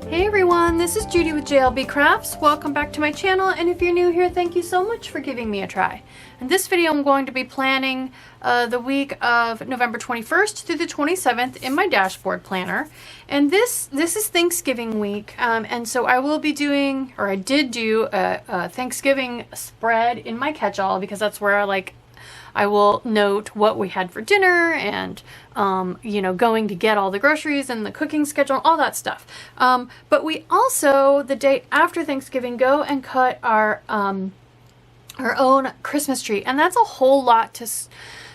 Hey everyone, this is Judi with JLBCrafts. Welcome back to my channel, and if you're new here, thank you so much for giving me a try. In this video, I'm going to be planning the week of November 21st through the 27th in my dashboard planner. And this is Thanksgiving week, and so I will be doing, or I did do a Thanksgiving spread in my catch-all because that's where I will note what we had for dinner and, you know, going to get all the groceries and the cooking schedule, all that stuff. But we also, the day after Thanksgiving, go and cut our own Christmas tree. And that's a whole lot to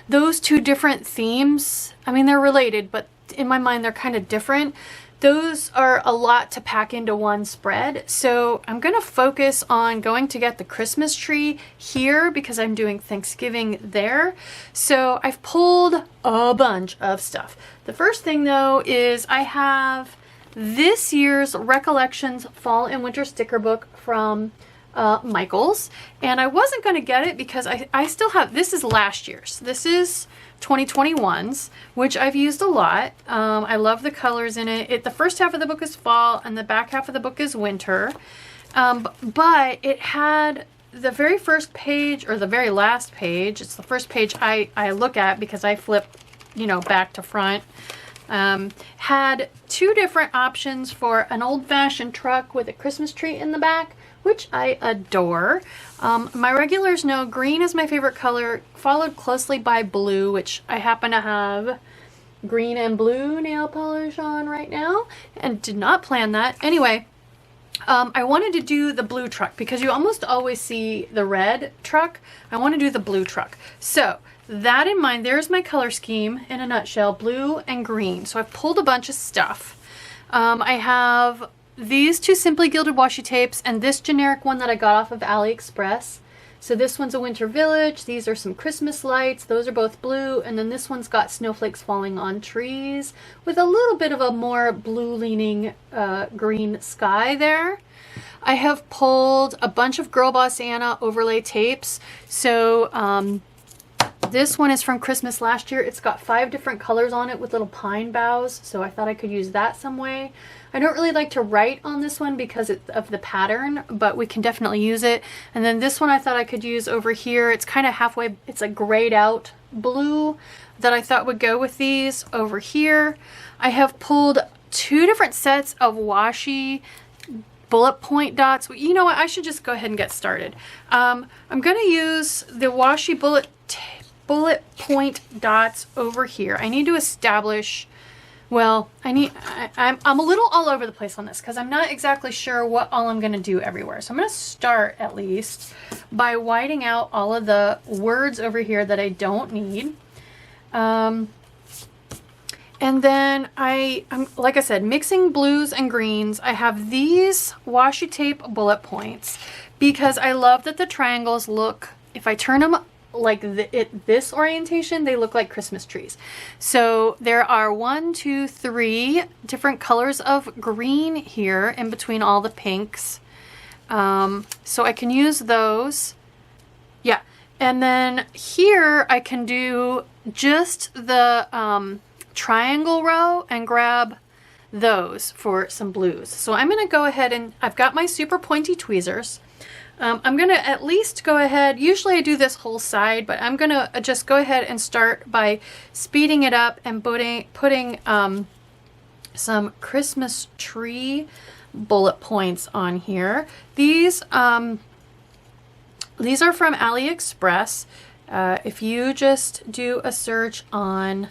those two different themes. I mean, they're related, but in my mind, they're kind of different. Those are a lot to pack into one spread. So I'm going to focus on going to get the Christmas tree here because I'm doing Thanksgiving there. So I've pulled a bunch of stuff. The first thing though is I have this year's Recollections Fall and Winter Sticker Book from Michaels. And I wasn't going to get it because I still have, this is last year's. This is 2021's, which I've used a lot. I love the colors in it. The first half of the book is fall and the back half of the book is winter. But it had the very first page, or the very last page, it's the first page I look at because I flip, you know, back to front, had two different options for an old-fashioned truck with a Christmas tree in the back, which I adore. My regulars know green is my favorite color, followed closely by blue, which I happen to have green and blue nail polish on right now, and did not plan that. Anyway, I wanted to do the blue truck because you almost always see the red truck. I want to do the blue truck. So that in mind, there's my color scheme in a nutshell, blue and green. So I've pulled a bunch of stuff. I have these two Simply Gilded washi tapes and this generic one that I got off of AliExpress. So this one's a winter village. These are some Christmas lights. Those are both blue. And then this one's got snowflakes falling on trees with a little bit of a more blue leaning green sky there. I have pulled a bunch of Girl Boss Anna overlay tapes. So this one is from Christmas last year. It's got 5 different colors on it with little pine boughs. So I thought I could use that some way. I don't really like to write on this one because of the pattern, but we can definitely use it. And then this one I thought I could use over here. It's kind of halfway, it's a grayed out blue that I thought would go with these over here. I have pulled 2 different sets of washi bullet point dots. You know what, I should just go ahead and get started. I'm going to use the washi bullet point dots over here. I need to establish, well, I'm a little all over the place on this because I'm not exactly sure what all I'm going to do everywhere. So I'm going to start at least by whiting out all of the words over here that I don't need. And then I'm, like I said, mixing blues and greens. I have these washi tape bullet points because I love that the triangles look, if I turn them like this orientation, they look like Christmas trees. So there are 1, 2, 3 different colors of green here in between all the pinks. So I can use those. Yeah. And then here I can do just the triangle row and grab those for some blues. So I'm going to go ahead and I've got my super pointy tweezers. I'm going to at least go ahead, usually I do this whole side, but I'm going to just go ahead and start by speeding it up and putting some Christmas tree bullet points on here. These are from AliExpress. If you just do a search on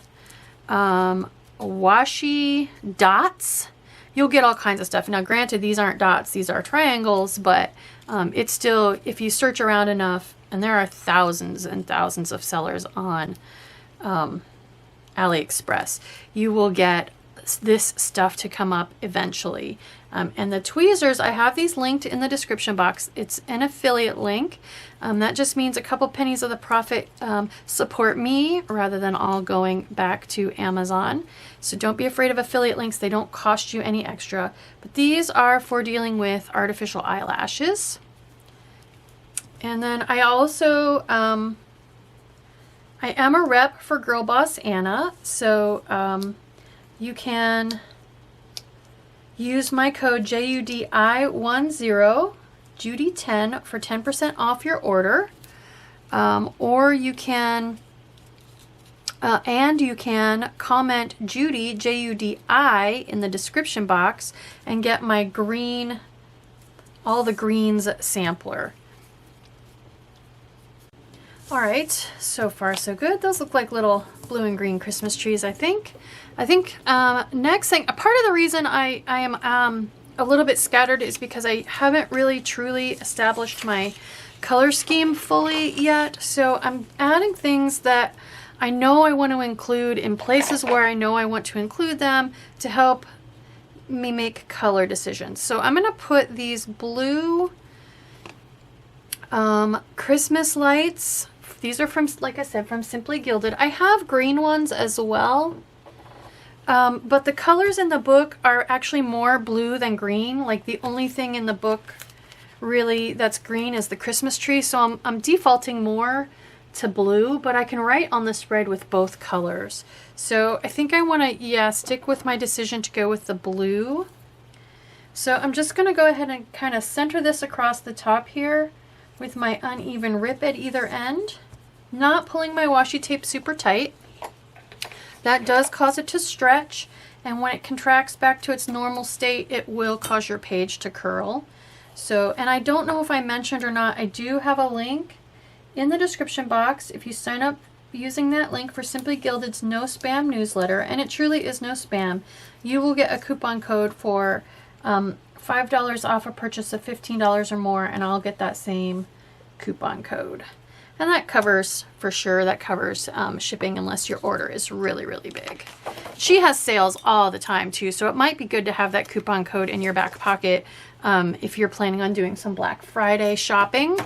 washi dots, you'll get all kinds of stuff. Now granted, these aren't dots, these are triangles, but it's still, if you search around enough, and there are thousands and thousands of sellers on AliExpress, you will get this stuff to come up eventually. And the tweezers, I have these linked in the description box. It's an affiliate link. That just means a couple pennies of the profit support me rather than all going back to Amazon. So don't be afraid of affiliate links. They don't cost you any extra. But these are for dealing with artificial eyelashes. And then I also, I am a rep for Girl Boss Anna. So you can use my code JUDI10, Judi10 for 10% off your order. Or you can, and you can comment Judi, Judi, in the description box and get my green, all the greens sampler. All right, so far so good. Those look like little blue and green Christmas trees, I think. Next thing, a part of the reason I am a little bit scattered is because I haven't really truly established my color scheme fully yet. So I'm adding things that I know I want to include in places where I know I want to include them to help me make color decisions. So I'm going to put these blue Christmas lights. These are from, like I said, from Simply Gilded. I have green ones as well. But the colors in the book are actually more blue than green. Like the only thing in the book really that's green is the Christmas tree. So I'm defaulting more to blue, but I can write on the spread with both colors. So I think I want to, yeah, stick with my decision to go with the blue. So I'm just going to go ahead and kind of center this across the top here with my uneven rip at either end. Not pulling my washi tape super tight. That does cause it to stretch, and when it contracts back to its normal state, it will cause your page to curl. So, and I don't know if I mentioned or not, I do have a link in the description box. If you sign up using that link for Simply Gilded's no spam newsletter, and it truly is no spam, you will get a coupon code for $5 off a purchase of $15 or more, and I'll get that same coupon code. And that covers, for sure, that covers shipping unless your order is really, really big. She has sales all the time too, so it might be good to have that coupon code in your back pocket if you're planning on doing some Black Friday shopping.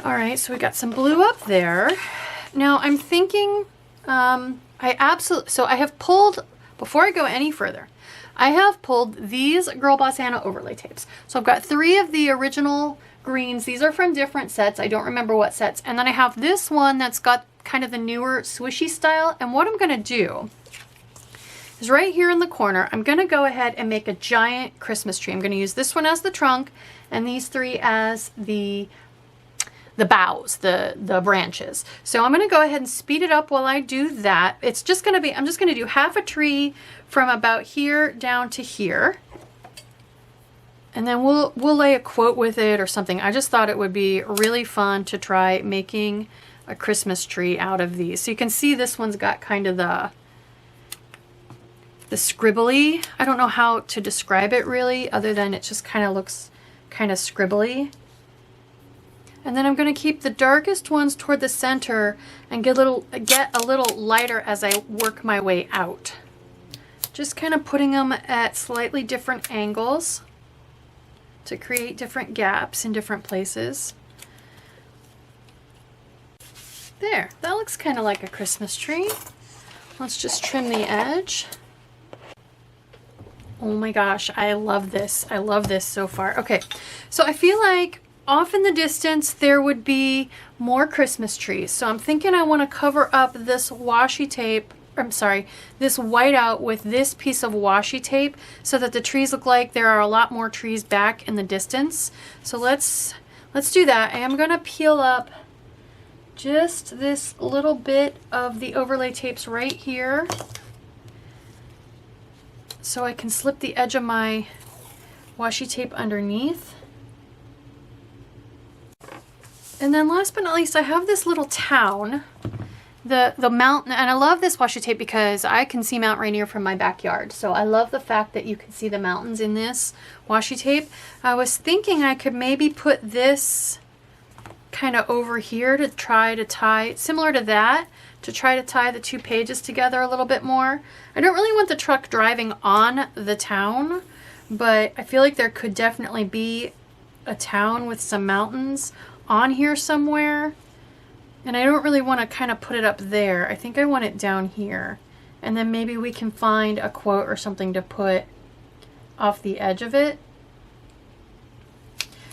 All right, so we got some blue up there. Now I'm thinking, so I have pulled, before I go any further, I have pulled these Girl Boss Anna overlay tapes. So I've got 3 of the original greens. These are from different sets. I don't remember what sets. And then I have this one that's got kind of the newer swishy style. And what I'm going to do is right here in the corner, I'm going to go ahead and make a giant Christmas tree. I'm going to use this one as the trunk and these 3 as the boughs, the branches. So I'm going to go ahead and speed it up while I do that. It's just going to be, I'm just going to do half a tree from about here down to here. And then we'll lay a quote with it or something. I just thought it would be really fun to try making a Christmas tree out of these. So you can see this one's got kind of the scribbly. I don't know how to describe it really, other than it just kind of looks kind of scribbly. And then I'm going to keep the darkest ones toward the center and get a little lighter as I work my way out. Just kind of putting them at slightly different angles to create different gaps in different places. There, that looks kind of like a Christmas tree. Let's just trim the edge. Oh my gosh, I love this. I love this so far. Okay, so I feel like off in the distance there would be more Christmas trees. So I'm thinking I want to cover up this washi tape, this whiteout with this piece of washi tape so that the trees look like there are a lot more trees back in the distance. So let's do that. I am going to peel up just this little bit of the overlay tapes right here so I can slip the edge of my washi tape underneath. And then last but not least, I have this little town, the mountain, and I love this washi tape because I can see Mount Rainier from my backyard. So I love the fact that you can see the mountains in this washi tape. I was thinking I could maybe put this kind of over here to try to tie, similar to that, to try to tie the 2 pages together a little bit more. I don't really want the truck driving on the town, but I feel like there could definitely be a town with some mountains on here somewhere. And I don't really want to kind of put it up there. I think I want it down here. And then maybe we can find a quote or something to put off the edge of it.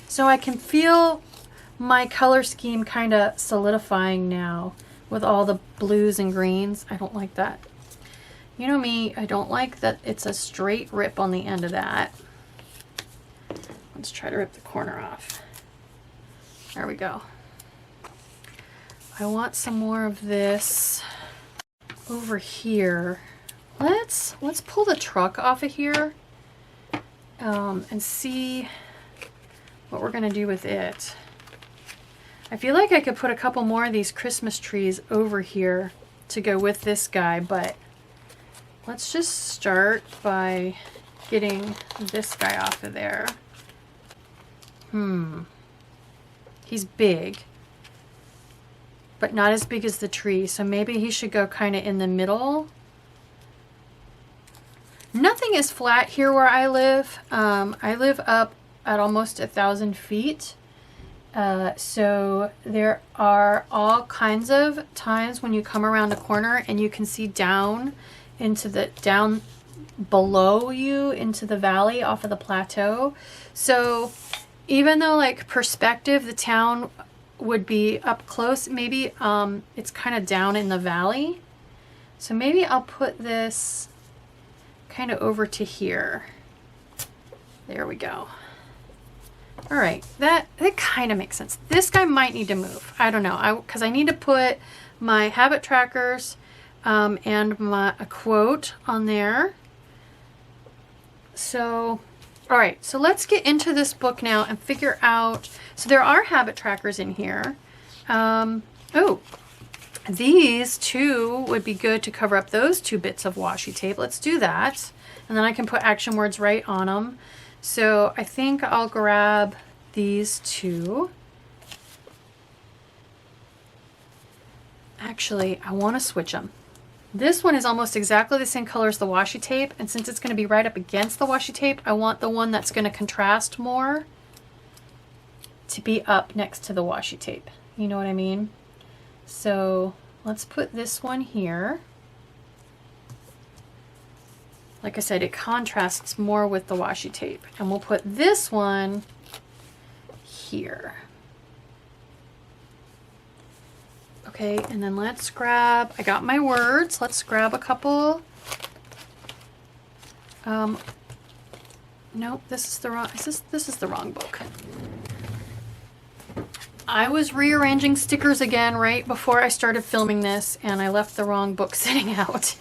So I can feel my color scheme kind of solidifying now with all the blues and greens. I don't like that. You know me, I don't like that it's a straight rip on the end of that. Let's try to rip the corner off. There we go. I want some more of this over here. Let's pull the truck off of here and see what we're gonna do with it. I feel like I could put a couple more of these Christmas trees over here to go with this guy, but let's just start by getting this guy off of there. He's big, but not as big as the tree, so maybe he should go kind of in the middle. Nothing is flat here where I live. I live up at almost 1,000 feet. So there are all kinds of times when you come around a corner and you can see down below you into the valley off of the plateau. So even though like perspective, the town would be up close, maybe it's kind of down in the valley. So maybe I'll put this kind of over to here. There we go. All right, that kind of makes sense. This guy might need to move. I don't know, because I need to put my habit trackers and a quote on there. So, all right, so let's get into this book now and figure out. So there are habit trackers in here. Oh, these two would be good to cover up those 2 bits of washi tape. Let's do that. And then I can put action words right on them. So I think I'll grab these 2. Actually, I want to switch them. This one is almost exactly the same color as the washi tape, and since it's going to be right up against the washi tape, I want the one that's going to contrast more to be up next to the washi tape. You know what I mean? So let's put this one here. Like I said, it contrasts more with the washi tape. And we'll put this one here. Okay, and then let's grab, I got my words. Let's grab a couple. Nope, this is the wrong, this is the wrong book. I was rearranging stickers again right before I started filming this, and I left the wrong book sitting out.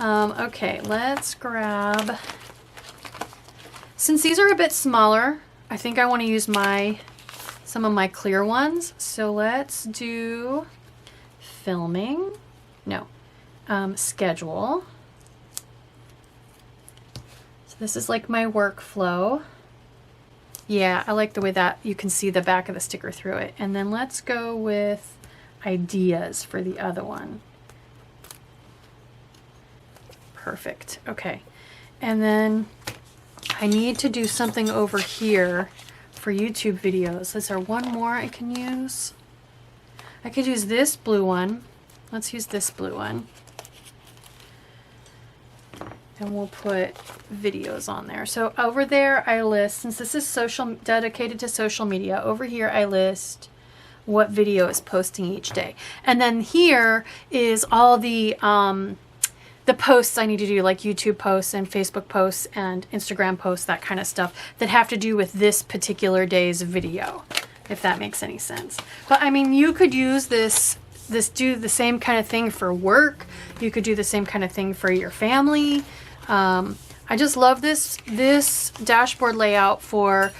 Okay, let's grab, since these are a bit smaller, I think I want to use some of my clear ones. So let's do filming, no, schedule. So this is like my workflow. Yeah, I like the way that you can see the back of the sticker through it. And then let's go with ideas for the other one. Perfect. Okay. And then I need to do something over here for YouTube videos. Is there one more I can use? I could use this blue one. Let's use this blue one. And we'll put videos on there. So over there I list, since this is dedicated to social media, over here I list what video is posting each day. And then here is all the posts I need to do, like YouTube posts and Facebook posts and Instagram posts, that kind of stuff that have to do with this particular day's video, if that makes any sense. But I mean, you could use do the same kind of thing for work. You could do the same kind of thing for your family. I just love this dashboard layout for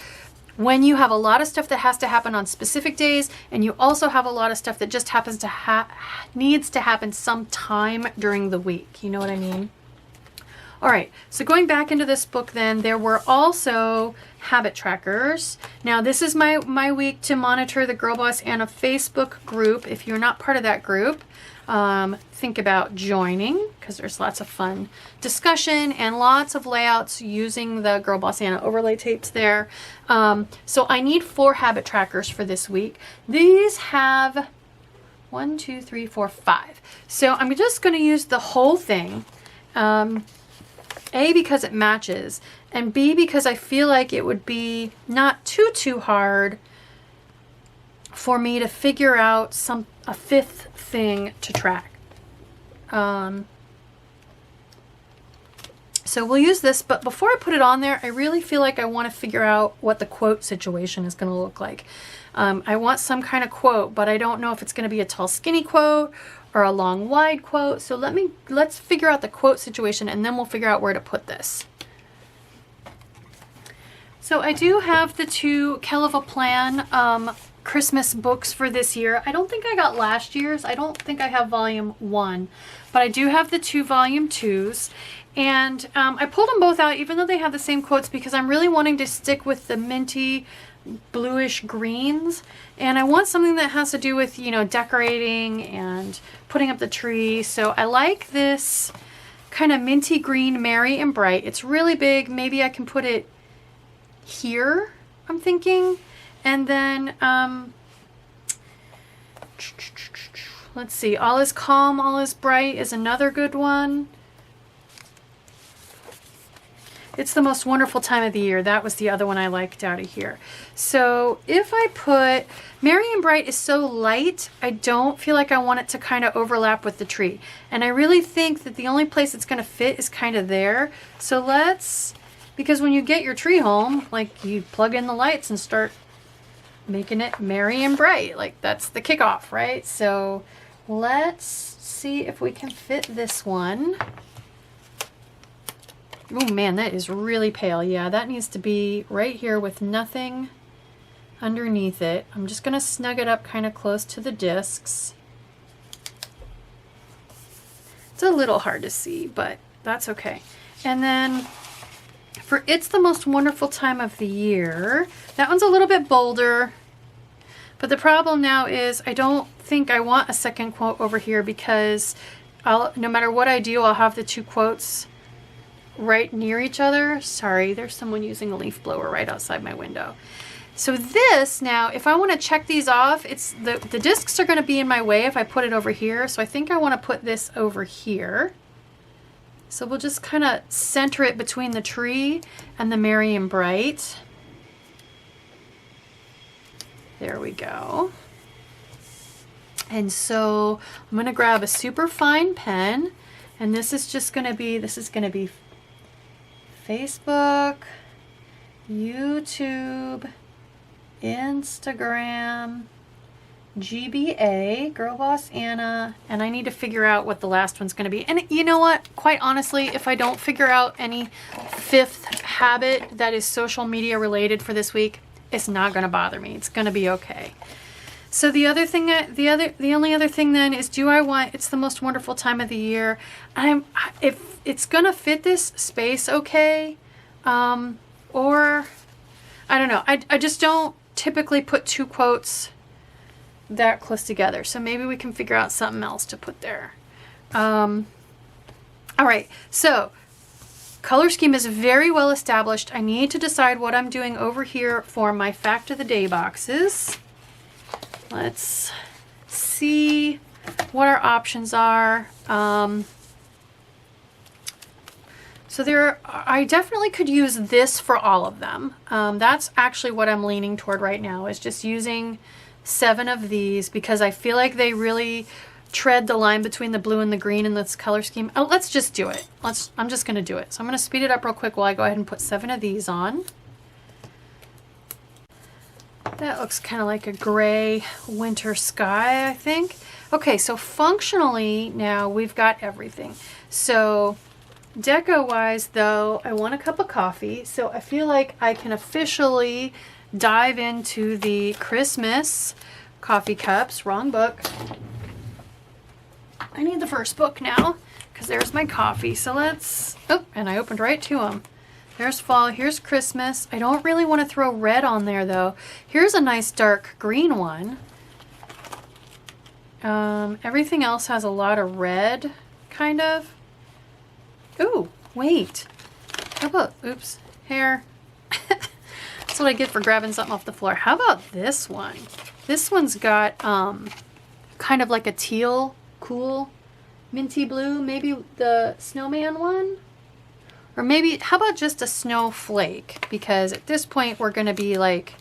when you have a lot of stuff that has to happen on specific days, and you also have a lot of stuff that just happens to needs to happen sometime during the week. You know what I mean? All right, so going back into this book then, there were also habit trackers. Now this is my week to monitor the Girl Boss Anna Facebook group. If you're not part of that group, think about joining, because there's lots of fun discussion and lots of layouts using the Girl Boss Anna overlay tapes there. So I need 4 habit trackers for this week. These have 1, 2, 3, 4, 5. So I'm just going to use the whole thing. A, because it matches, and B, because I feel like it would be not too hard for me to figure out a 5th thing to track. So we'll use this, but before I put it on there, I really feel like I want to figure out what the quote situation is going to look like. I want some kind of quote, but I don't know if it's going to be a tall, skinny quote or a long, wide quote. So let's figure out the quote situation, and then we'll figure out where to put this. So I do have the 2 Kell of a Plan Christmas books for this year. I don't think I got last year's. I don't think I have volume 1, but I do have the 2 volume 2s. And I pulled them both out, even though they have the same quotes, because I'm really wanting to stick with the minty bluish greens. And I want something that has to do with, you know, decorating and putting up the tree. So I like this kind of minty green, merry and bright. It's really big. Maybe I can put it here, I'm thinking. And then, let's see, All is Calm, All is Bright is another good one. It's the Most Wonderful Time of the Year. That was the other one I liked out of here. So if I put, Merry and Bright is so light, I don't feel like I want it to kind of overlap with the tree. And I really think that the only place it's going to fit is kind of there. So let's, because when you get your tree home, like you plug in the lights and start making it merry and bright. Like that's the kickoff, right? So let's see if we can fit this one. Oh man, that is really pale. Yeah, that needs to be right here with nothing underneath it. I'm just gonna snug it up kind of close to the discs. It's a little hard to see, but that's okay. And then for It's the Most Wonderful Time of the Year, that one's a little bit bolder, but the problem now is I don't think I want a second quote over here, because no matter what I do, I'll have the 2 quotes right near each other. Sorry, there's someone using a leaf blower right outside my window. So this now, if I want to check these off, it's the discs are going to be in my way if I put it over here. So I think I want to put this over here. So we'll just kind of center it between the tree and the merry and bright. There we go. And so I'm going to grab a super fine pen, and this is going to be Facebook, YouTube, Instagram, GBA, Girl Boss Anna, and I need to figure out what the last one's going to be. And you know what? Quite honestly, if I don't figure out any 5th habit that is social media related for this week, it's not going to bother me. It's going to be okay. So the only other thing then is, do I want It's the Most Wonderful Time of the Year? If it's gonna fit this space okay, or I don't know. I just don't typically put 2 quotes that close together. So maybe we can figure out something else to put there. All right, so color scheme is very well established. I need to decide what I'm doing over here for my Fact of the Day boxes. Let's see what our options are. So I definitely could use this for all of them. That's actually what I'm leaning toward right now, is just using 7 of these, because I feel like they really tread the line between the blue and the green in this color scheme. Oh, let's just do it. I'm just gonna do it. So I'm gonna speed it up real quick while I go ahead and put 7 of these on. That looks kind of like a gray winter sky, I think. Okay, so functionally now we've got everything. So deco-wise though, I want a cup of coffee. So I feel like I can officially dive into the Christmas coffee cups. Wrong book. I need the first book now, because there's my coffee. So let's, oh, and I opened right to them. There's fall, here's Christmas. I don't really want to throw red on there though. Here's a nice dark green one. Everything else has a lot of red, kind of. Ooh, wait. How about, oops, hair. That's what I get for grabbing something off the floor. How about this one? This one's got kind of like a teal, cool, minty blue. Maybe the snowman one? Or maybe, how about just a snowflake? Because at this point, we're going to be like,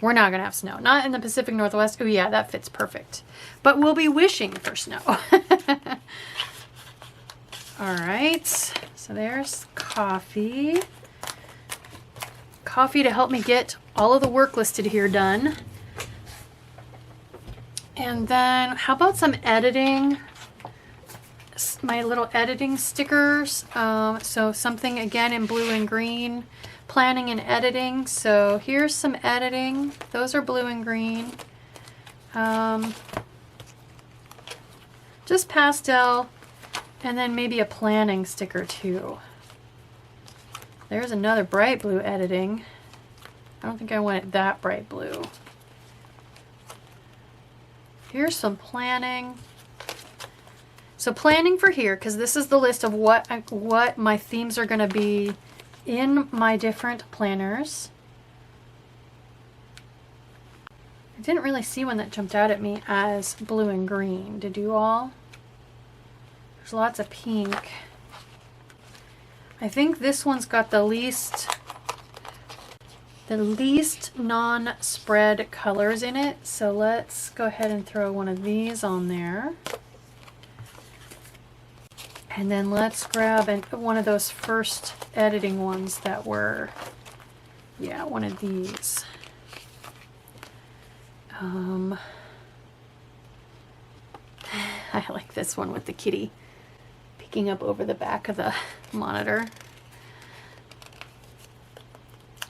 we're not going to have snow. Not in the Pacific Northwest. Oh yeah, that fits perfect. But we'll be wishing for snow. All right. So there's coffee. Coffee to help me get all of the work listed here done. And then how about some editing? My little editing stickers. So something again in blue and green. Planning and editing. So here's some editing. Those are blue and green. Just pastel. And then maybe a planning sticker too. There's another bright blue editing. I don't think I want it that bright blue. Here's some planning. So planning for here, because this is the list of what my themes are going to be in my different planners. I didn't really see one that jumped out at me as blue and green. Did you all? There's lots of pink. I think this one's got the least non-spread colors in it. So let's go ahead and throw one of these on there. And then let's grab one of those first editing ones that were, yeah, one of these. I like this one with the kitty peeking up over the back of the monitor.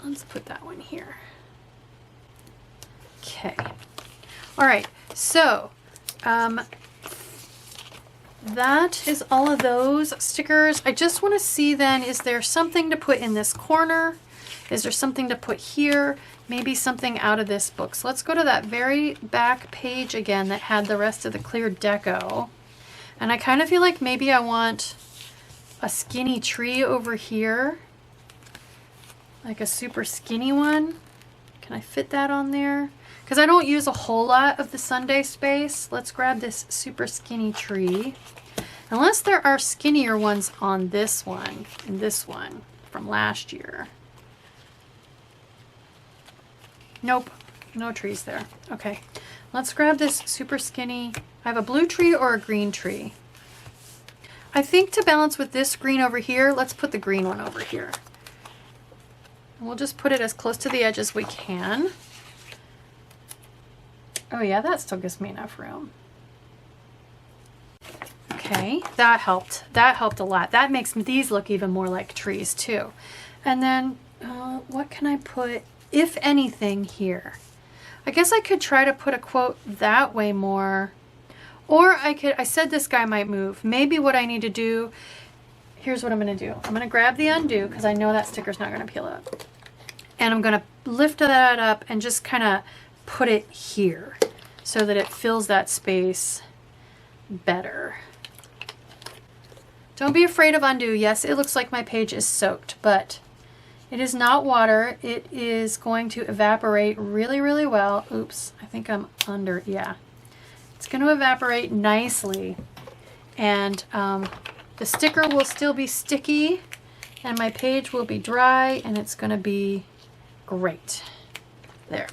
Let's put that one here. Okay. All right. So, that is all of those stickers. I just want to see then, is there something to put in this corner? Is there something to put here? Maybe something out of this book. So let's go to that very back page again that had the rest of the clear deco. And I kind of feel like maybe I want a skinny tree over here. Like a super skinny one. Can I fit that on there? Because I don't use a whole lot of the Sunday space. Let's grab this super skinny tree. Unless there are skinnier ones on this one and this one from last year. Nope, no trees there. Okay, let's grab this super skinny. I have a blue tree or a green tree. I think to balance with this green over here, let's put the green one over here. And we'll just put it as close to the edge as we can. Oh yeah, that still gives me enough room. Okay, that helped. That helped a lot. That makes these look even more like trees too. And then what can I put, if anything, here? I guess I could try to put a quote that way more. Or I said this guy might move. Maybe what I need to do, here's what I'm going to do. I'm going to grab the undo because I know that sticker's not going to peel up. And I'm going to lift that up and just kind of put it here so that it fills that space better. Don't be afraid of undo. Yes, it looks like my page is soaked, but it is not water. It is going to evaporate really, really well. Oops, I think I'm under, yeah. It's going to evaporate nicely, and the sticker will still be sticky, and my page will be dry, and it's going to be great. There.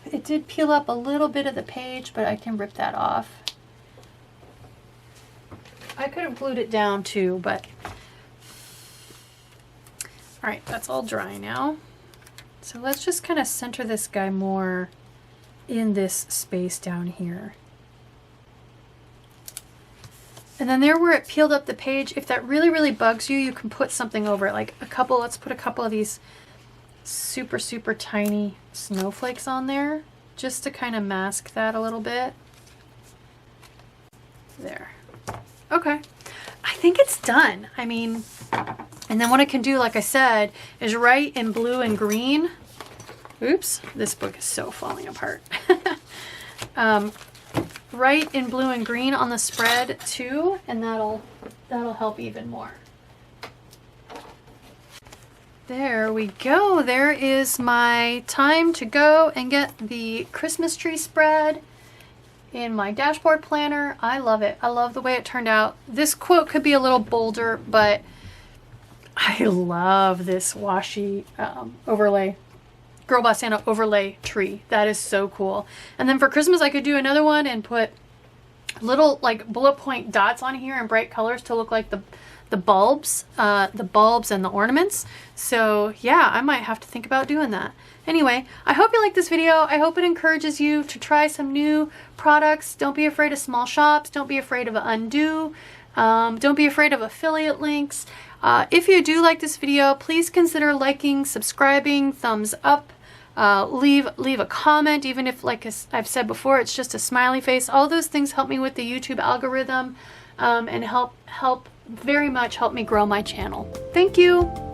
It did peel up a little bit of the page, but I can rip that off. I could have glued it down too, but all right, that's all dry now. So let's just kind of center this guy more in this space down here. And then there where it peeled up the page, if that really, really bugs you, you can put something over it, like a couple, let's put a couple of these super, super tiny snowflakes on there, just to kind of mask that a little bit. There. Okay. I think it's done. I mean, and then what I can do, like I said, is write in blue and green. Oops, this book is so falling apart. Write in blue and green on the spread too, and that'll help even more. There we go. There is my time to go and get the Christmas tree spread in my dashboard planner. I love it. I love the way it turned out. This quote could be a little bolder, but I love this washi overlay, Girl Boss Santa overlay tree. That is so cool. And then for Christmas, I could do another one and put little like bullet point dots on here in bright colors to look like the bulbs and the ornaments. So yeah, I might have to think about doing that. Anyway, I hope you like this video. I hope it encourages you to try some new products. Don't be afraid of small shops. Don't be afraid of undo. Don't be afraid of affiliate links. If you do like this video, please consider liking, subscribing, thumbs up, leave a comment, even if, like I've said before, it's just a smiley face. All those things help me with the YouTube algorithm, and very much help me grow my channel. Thank you.